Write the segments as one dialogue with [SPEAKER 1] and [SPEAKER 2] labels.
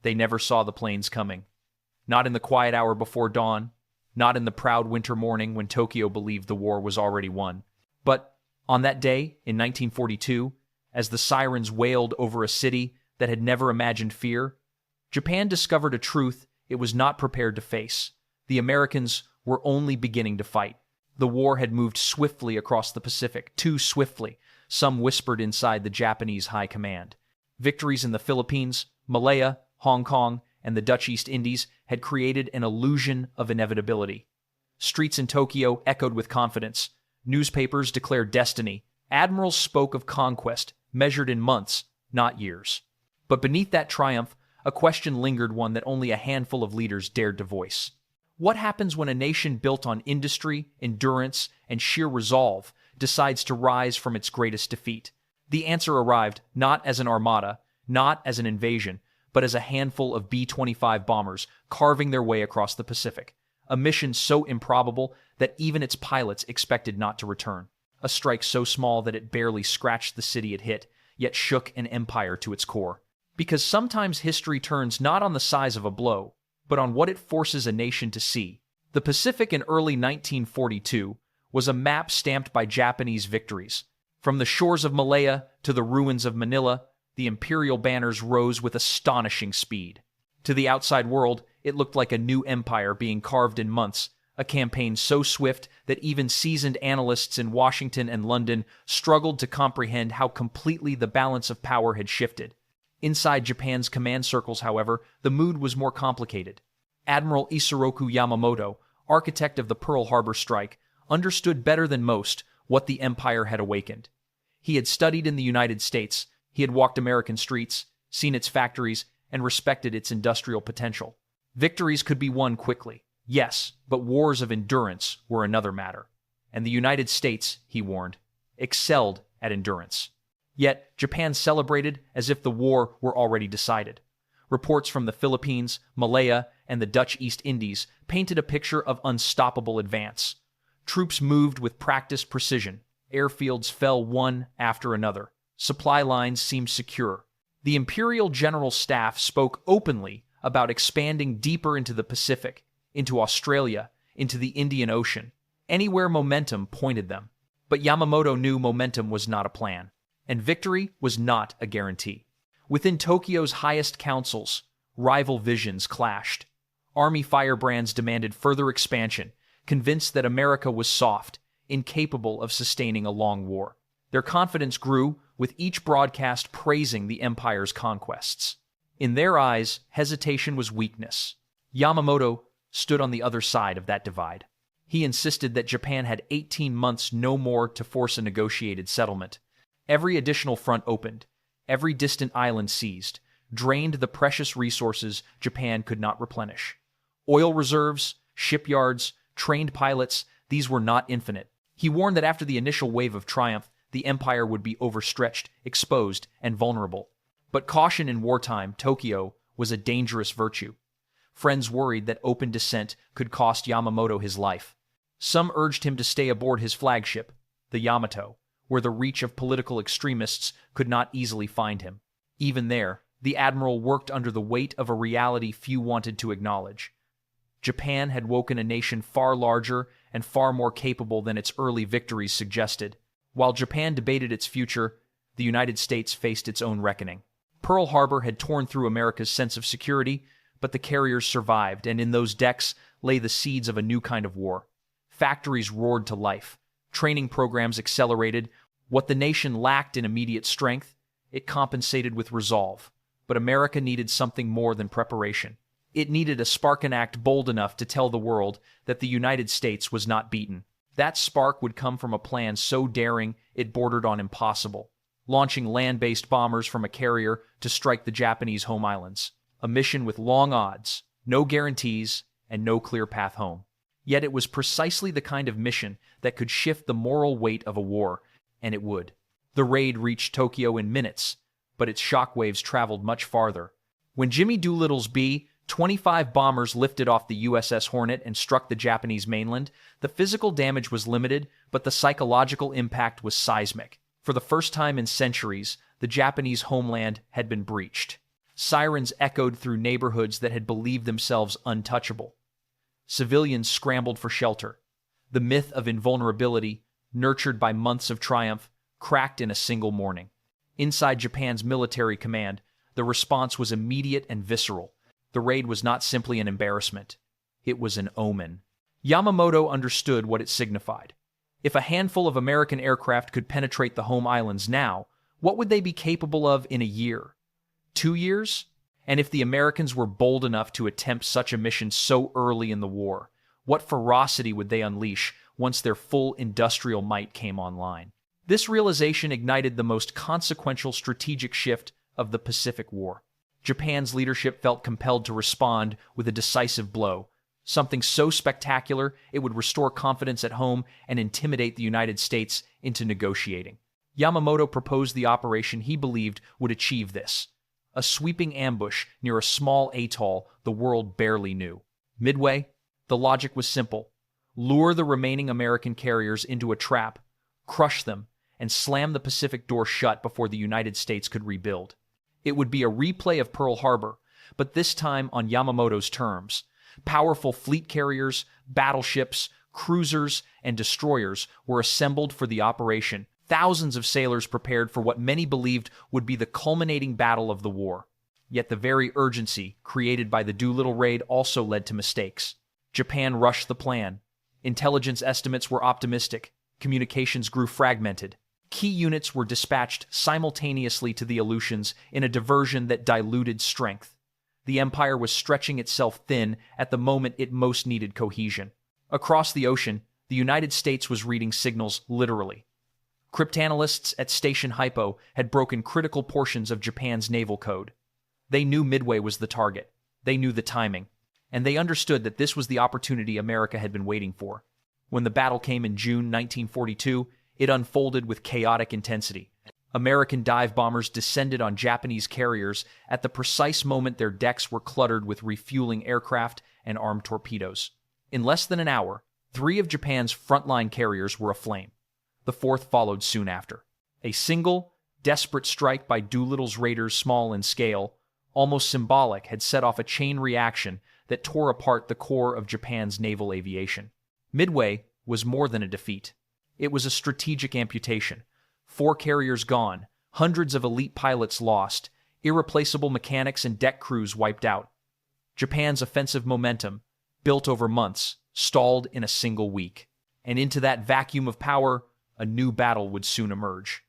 [SPEAKER 1] They never saw the planes coming. Not in the quiet hour before dawn, not in the proud winter morning when Tokyo believed the war was already won. But on that day, in 1942, as the sirens wailed over a city that had never imagined fear, Japan discovered a truth it was not prepared to face. The Americans were only beginning to fight. The war had moved swiftly across the Pacific, too swiftly, some whispered inside the Japanese high command. Victories in the Philippines, Malaya, Hong Kong, and the Dutch East Indies had created an illusion of inevitability. Streets in Tokyo echoed with confidence. Newspapers declared destiny. Admirals spoke of conquest, measured in months, not years. But beneath that triumph, a question lingered, one that only a handful of leaders dared to voice. What happens when a nation built on industry, endurance, and sheer resolve decides to rise from its greatest defeat? The answer arrived not as an armada, not as an invasion, but as a handful of B-25 bombers carving their way across the Pacific. A mission so improbable that even its pilots expected not to return. A strike so small that it barely scratched the city it hit, yet shook an empire to its core. Because sometimes history turns not on the size of a blow, but on what it forces a nation to see. The Pacific in early 1942 was a map stamped by Japanese victories. From the shores of Malaya to the ruins of Manila, the Imperial banners rose with astonishing speed. To the outside world, it looked like a new empire being carved in months, a campaign so swift that even seasoned analysts in Washington and London struggled to comprehend how completely the balance of power had shifted. Inside Japan's command circles, however, the mood was more complicated. Admiral Isoroku Yamamoto, architect of the Pearl Harbor strike, understood better than most what the empire had awakened. He had studied in the United States, he had walked American streets, seen its factories, and respected its industrial potential. Victories could be won quickly, yes, but wars of endurance were another matter. And the United States, he warned, excelled at endurance. Yet Japan celebrated as if the war were already decided. Reports from the Philippines, Malaya, and the Dutch East Indies painted a picture of unstoppable advance. Troops moved with practiced precision. Airfields fell one after another. Supply lines seemed secure. The Imperial General Staff spoke openly about expanding deeper into the Pacific, into Australia, into the Indian Ocean, anywhere momentum pointed them. But Yamamoto knew momentum was not a plan, and victory was not a guarantee. Within Tokyo's highest councils, rival visions clashed. Army firebrands demanded further expansion, convinced that America was soft, incapable of sustaining a long war. Their confidence grew, with each broadcast praising the empire's conquests. In their eyes, hesitation was weakness. Yamamoto stood on the other side of that divide. He insisted that Japan had 18 months no more to force a negotiated settlement. Every additional front opened, every distant island seized, drained the precious resources Japan could not replenish. Oil reserves, shipyards, trained pilots, these were not infinite. He warned that after the initial wave of triumph, the empire would be overstretched, exposed, and vulnerable. But caution in wartime, Tokyo, was a dangerous virtue. Friends worried that open dissent could cost Yamamoto his life. Some urged him to stay aboard his flagship, the Yamato, where the reach of political extremists could not easily find him. Even there, the admiral worked under the weight of a reality few wanted to acknowledge. Japan had woken a nation far larger and far more capable than its early victories suggested. While Japan debated its future, the United States faced its own reckoning. Pearl Harbor had torn through America's sense of security, but the carriers survived, and in those decks lay the seeds of a new kind of war. Factories roared to life. Training programs accelerated. What the nation lacked in immediate strength, it compensated with resolve. But America needed something more than preparation. It needed a spark and act bold enough to tell the world that the United States was not beaten. That spark would come from a plan so daring it bordered on impossible, launching land-based bombers from a carrier to strike the Japanese home islands. A mission with long odds, no guarantees, and no clear path home. Yet it was precisely the kind of mission that could shift the moral weight of a war, and it would. The raid reached Tokyo in minutes, but its shockwaves traveled much farther. When Jimmy Doolittle's B-25 bombers lifted off the USS Hornet and struck the Japanese mainland, the physical damage was limited, but the psychological impact was seismic. For the first time in centuries, the Japanese homeland had been breached. Sirens echoed through neighborhoods that had believed themselves untouchable. Civilians scrambled for shelter. The myth of invulnerability, nurtured by months of triumph, cracked in a single morning. Inside Japan's military command, the response was immediate and visceral. The raid was not simply an embarrassment. It was an omen. Yamamoto understood what it signified. If a handful of American aircraft could penetrate the home islands now, what would they be capable of in a year? 2 years? And if the Americans were bold enough to attempt such a mission so early in the war, what ferocity would they unleash once their full industrial might came online? This realization ignited the most consequential strategic shift of the Pacific War. Japan's leadership felt compelled to respond with a decisive blow, something so spectacular it would restore confidence at home and intimidate the United States into negotiating. Yamamoto proposed the operation he believed would achieve this: a sweeping ambush near a small atoll the world barely knew. Midway, the logic was simple: lure the remaining American carriers into a trap, crush them, and slam the Pacific door shut before the United States could rebuild. It would be a replay of Pearl Harbor, but this time on Yamamoto's terms. Powerful fleet carriers, battleships, cruisers, and destroyers were assembled for the operation. Thousands of sailors prepared for what many believed would be the culminating battle of the war. Yet the very urgency created by the Doolittle raid also led to mistakes. Japan rushed the plan. Intelligence estimates were optimistic. Communications grew fragmented. Key units were dispatched simultaneously to the Aleutians in a diversion that diluted strength. The empire was stretching itself thin at the moment it most needed cohesion. Across the ocean, the United States was reading signals literally. Cryptanalysts at Station Hypo had broken critical portions of Japan's naval code. They knew Midway was the target. They knew the timing. And they understood that this was the opportunity America had been waiting for. When the battle came in June 1942, it unfolded with chaotic intensity. American dive bombers descended on Japanese carriers at the precise moment their decks were cluttered with refueling aircraft and armed torpedoes. In less than an hour, 3 of Japan's frontline carriers were aflame. The 4th followed soon after. A single, desperate strike by Doolittle's raiders, small in scale, almost symbolic, had set off a chain reaction that tore apart the core of Japan's naval aviation. Midway was more than a defeat. It was a strategic amputation. 4 carriers gone, hundreds of elite pilots lost, irreplaceable mechanics and deck crews wiped out. Japan's offensive momentum, built over months, stalled in a single week. And into that vacuum of power, a new battle would soon emerge.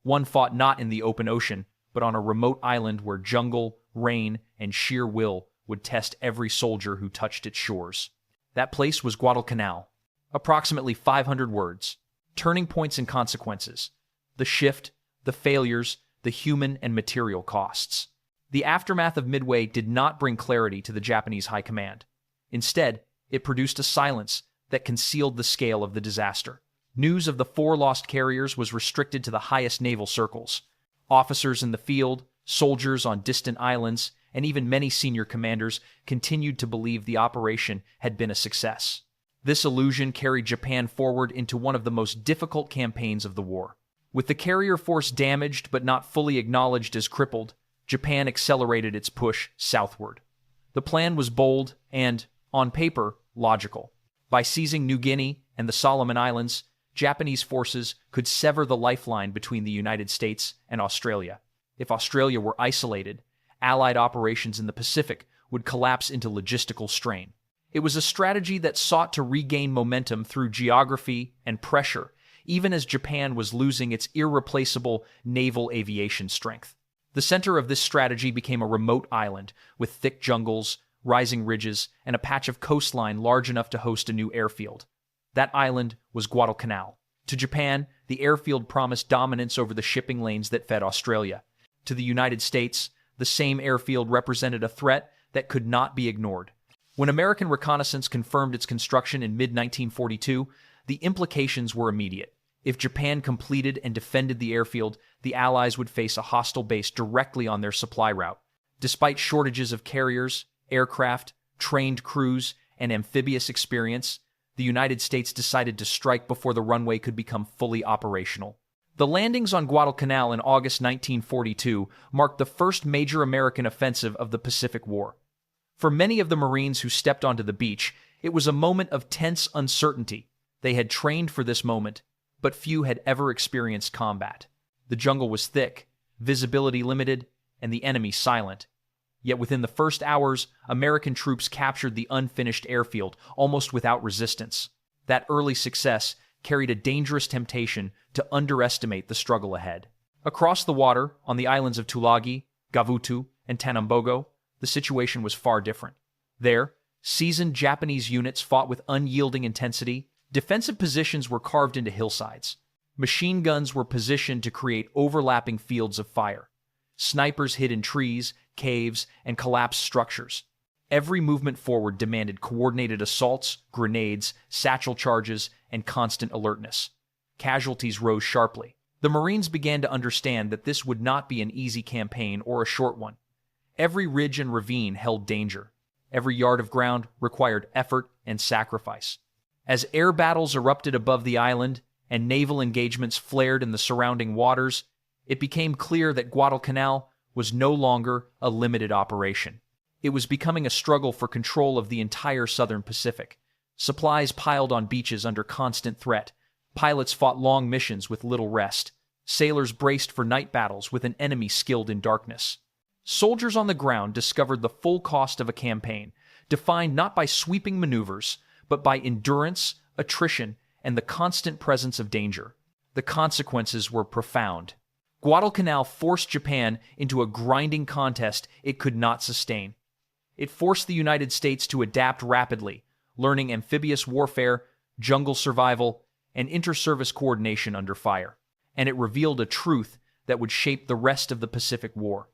[SPEAKER 1] One fought not in the open ocean, but on a remote island where jungle, rain, and sheer will would test every soldier who touched its shores. That place was Guadalcanal. Approximately 500 words. Turning points and consequences. The shift, the failures, the human and material costs. The aftermath of Midway did not bring clarity to the Japanese high command. Instead, it produced a silence that concealed the scale of the disaster. News of the 4 lost carriers was restricted to the highest naval circles. Officers in the field, soldiers on distant islands, and even many senior commanders continued to believe the operation had been a success. This illusion carried Japan forward into one of the most difficult campaigns of the war. With the carrier force damaged but not fully acknowledged as crippled, Japan accelerated its push southward. The plan was bold and, on paper, logical. By seizing New Guinea and the Solomon Islands, Japanese forces could sever the lifeline between the United States and Australia. If Australia were isolated, Allied operations in the Pacific would collapse into logistical strain. It was a strategy that sought to regain momentum through geography and pressure, even as Japan was losing its irreplaceable naval aviation strength. The center of this strategy became a remote island with thick jungles, rising ridges, and a patch of coastline large enough to host a new airfield. That island was Guadalcanal. To Japan, the airfield promised dominance over the shipping lanes that fed Australia. To the United States, the same airfield represented a threat that could not be ignored. When American reconnaissance confirmed its construction in mid-1942, the implications were immediate. If Japan completed and defended the airfield, the Allies would face a hostile base directly on their supply route. Despite shortages of carriers, aircraft, trained crews, and amphibious experience, the United States decided to strike before the runway could become fully operational. The landings on Guadalcanal in August 1942 marked the first major American offensive of the Pacific War. For many of the Marines who stepped onto the beach, it was a moment of tense uncertainty. They had trained for this moment, but few had ever experienced combat. The jungle was thick, visibility limited, and the enemy silent. Yet within the first hours, American troops captured the unfinished airfield almost without resistance. That early success carried a dangerous temptation to underestimate the struggle ahead. Across the water, on the islands of Tulagi, Gavutu, and Tanambogo, the situation was far different. There, seasoned Japanese units fought with unyielding intensity. Defensive positions were carved into hillsides. Machine guns were positioned to create overlapping fields of fire. Snipers hid in trees, caves, and collapsed structures. Every movement forward demanded coordinated assaults, grenades, satchel charges, and constant alertness. Casualties rose sharply. The Marines began to understand that this would not be an easy campaign or a short one. Every ridge and ravine held danger. Every yard of ground required effort and sacrifice. As air battles erupted above the island and naval engagements flared in the surrounding waters, it became clear that Guadalcanal was no longer a limited operation. It was becoming a struggle for control of the entire southern Pacific. Supplies piled on beaches under constant threat. Pilots fought long missions with little rest. Sailors braced for night battles with an enemy skilled in darkness. Soldiers on the ground discovered the full cost of a campaign, defined not by sweeping maneuvers, but by endurance, attrition, and the constant presence of danger. The consequences were profound. Guadalcanal forced Japan into a grinding contest it could not sustain. It forced the United States to adapt rapidly, learning amphibious warfare, jungle survival, and inter-service coordination under fire. And it revealed a truth that would shape the rest of the Pacific War.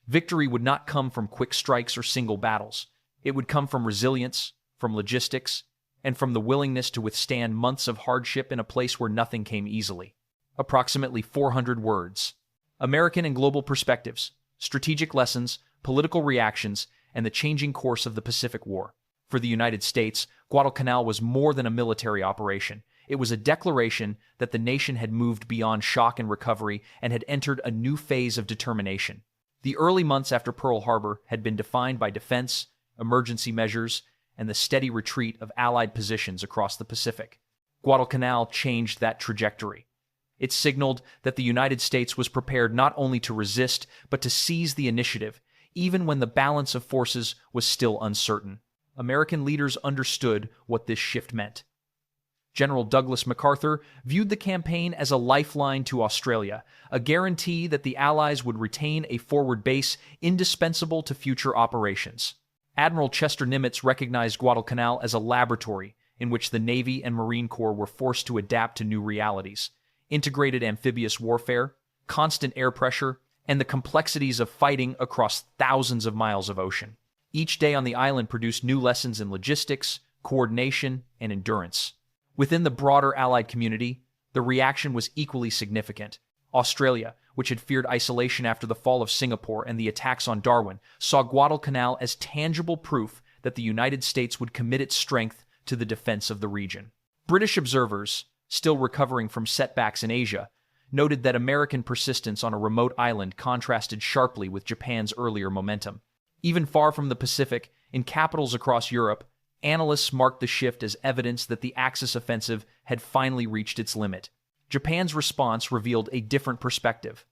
[SPEAKER 1] Victory would not come from quick strikes or single battles. It would come from resilience, from logistics, and from the willingness to withstand months of hardship in a place where nothing came easily. Approximately 400 words. American and global perspectives, strategic lessons, political reactions, and the changing course of the Pacific War. For the United States, Guadalcanal was more than a military operation. It was a declaration that the nation had moved beyond shock and recovery and had entered a new phase of determination. The early months after Pearl Harbor had been defined by defense, emergency measures, and the steady retreat of Allied positions across the Pacific. Guadalcanal changed that trajectory. It signaled that the United States was prepared not only to resist, but to seize the initiative, even when the balance of forces was still uncertain. American leaders understood what this shift meant. General Douglas MacArthur viewed the campaign as a lifeline to Australia, a guarantee that the Allies would retain a forward base indispensable to future operations. Admiral Chester Nimitz recognized Guadalcanal as a laboratory in which the Navy and Marine Corps were forced to adapt to new realities: integrated amphibious warfare, constant air pressure, and the complexities of fighting across thousands of miles of ocean. Each day on the island produced new lessons in logistics, coordination, and endurance. Within the broader Allied community, the reaction was equally significant. Australia, which had feared isolation after the fall of Singapore and the attacks on Darwin, saw Guadalcanal as tangible proof that the United States would commit its strength to the defense of the region. British observers, still recovering from setbacks in Asia, noted that American persistence on a remote island contrasted sharply with Japan's earlier momentum. Even far from the Pacific, in capitals across Europe, analysts marked the shift as evidence that the Axis offensive had finally reached its limit. Japan's response revealed a different perspective.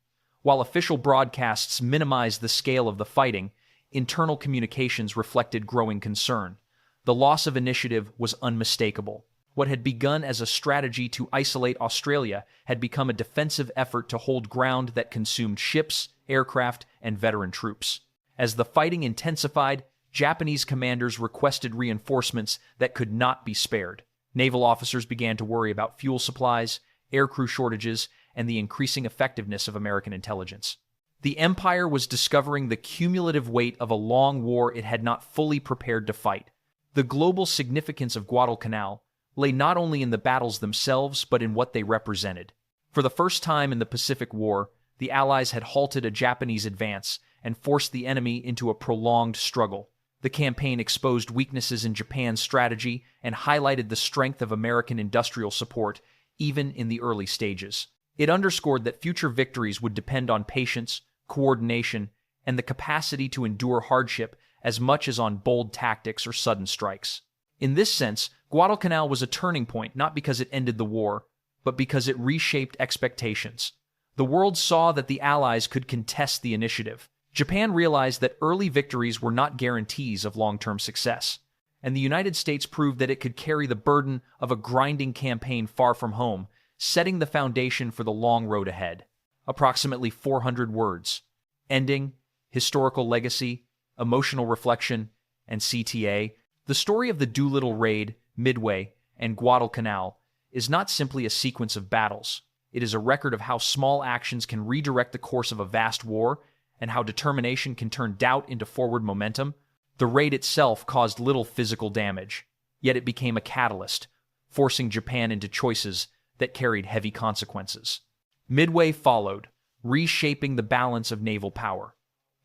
[SPEAKER 1] While official broadcasts minimized the scale of the fighting, internal communications reflected growing concern. The loss of initiative was unmistakable. What had begun as a strategy to isolate Australia had become a defensive effort to hold ground that consumed ships, aircraft, and veteran troops. As the fighting intensified, Japanese commanders requested reinforcements that could not be spared. Naval officers began to worry about fuel supplies, aircrew shortages, and the increasing effectiveness of American intelligence. The Empire was discovering the cumulative weight of a long war it had not fully prepared to fight. The global significance of Guadalcanal lay not only in the battles themselves, but in what they represented. For the first time in the Pacific War, the Allies had halted a Japanese advance and forced the enemy into a prolonged struggle. The campaign exposed weaknesses in Japan's strategy and highlighted the strength of American industrial support, even in the early stages. It underscored that future victories would depend on patience, coordination, and the capacity to endure hardship as much as on bold tactics or sudden strikes. In this sense, Guadalcanal was a turning point not because it ended the war, but because it reshaped expectations. The world saw that the Allies could contest the initiative. Japan realized that early victories were not guarantees of long-term success, and the United States proved that it could carry the burden of a grinding campaign far from home, setting the foundation for the long road ahead. Approximately 400 words. Ending, historical legacy, emotional reflection, and CTA. The story of the Doolittle Raid, Midway, and Guadalcanal is not simply a sequence of battles. It is a record of how small actions can redirect the course of a vast war and how determination can turn doubt into forward momentum. The raid itself caused little physical damage, yet it became a catalyst, forcing Japan into choices that carried heavy consequences. Midway followed, reshaping the balance of naval power.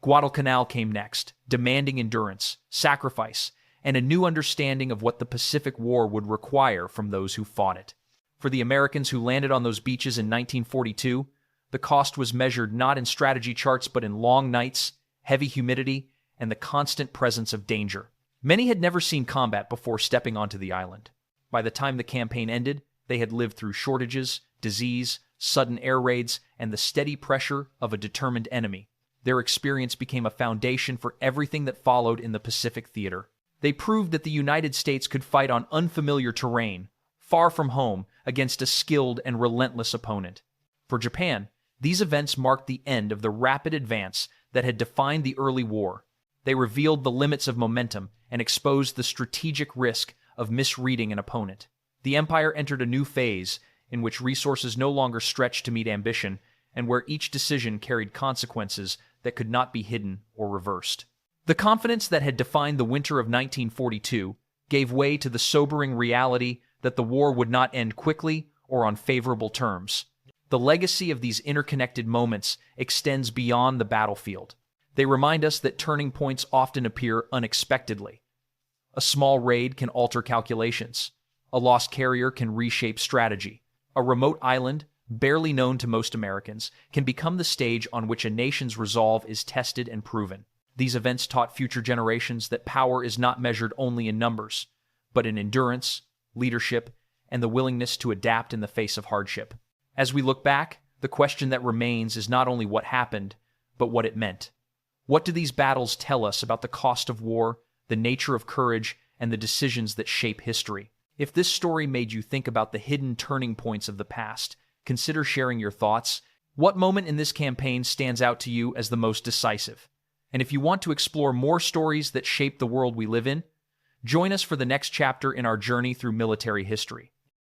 [SPEAKER 1] Guadalcanal came next, demanding endurance, sacrifice, and a new understanding of what the Pacific War would require from those who fought it. For the Americans who landed on those beaches in 1942, the cost was measured not in strategy charts but in long nights, heavy humidity, and the constant presence of danger. Many had never seen combat before stepping onto the island. By the time the campaign ended, they had lived through shortages, disease, sudden air raids, and the steady pressure of a determined enemy. Their experience became a foundation for everything that followed in the Pacific theater. They proved that the United States could fight on unfamiliar terrain, far from home, against a skilled and relentless opponent. For Japan, these events marked the end of the rapid advance that had defined the early war. They revealed the limits of momentum and exposed the strategic risk of misreading an opponent. The empire entered a new phase in which resources no longer stretched to meet ambition and where each decision carried consequences that could not be hidden or reversed. The confidence that had defined the winter of 1942 gave way to the sobering reality that the war would not end quickly or on favorable terms. The legacy of these interconnected moments extends beyond the battlefield. They remind us that turning points often appear unexpectedly. A small raid can alter calculations. A lost carrier can reshape strategy. A remote island, barely known to most Americans, can become the stage on which a nation's resolve is tested and proven. These events taught future generations that power is not measured only in numbers, but in endurance, leadership, and the willingness to adapt in the face of hardship. As we look back, the question that remains is not only what happened, but what it meant. What do these battles tell us about the cost of war, the nature of courage, and the decisions that shape history? If this story made you think about the hidden turning points of the past, consider sharing your thoughts. What moment in this campaign stands out to you as the most decisive? And if you want to explore more stories that shape the world we live in, join us for the next chapter in our journey through military history.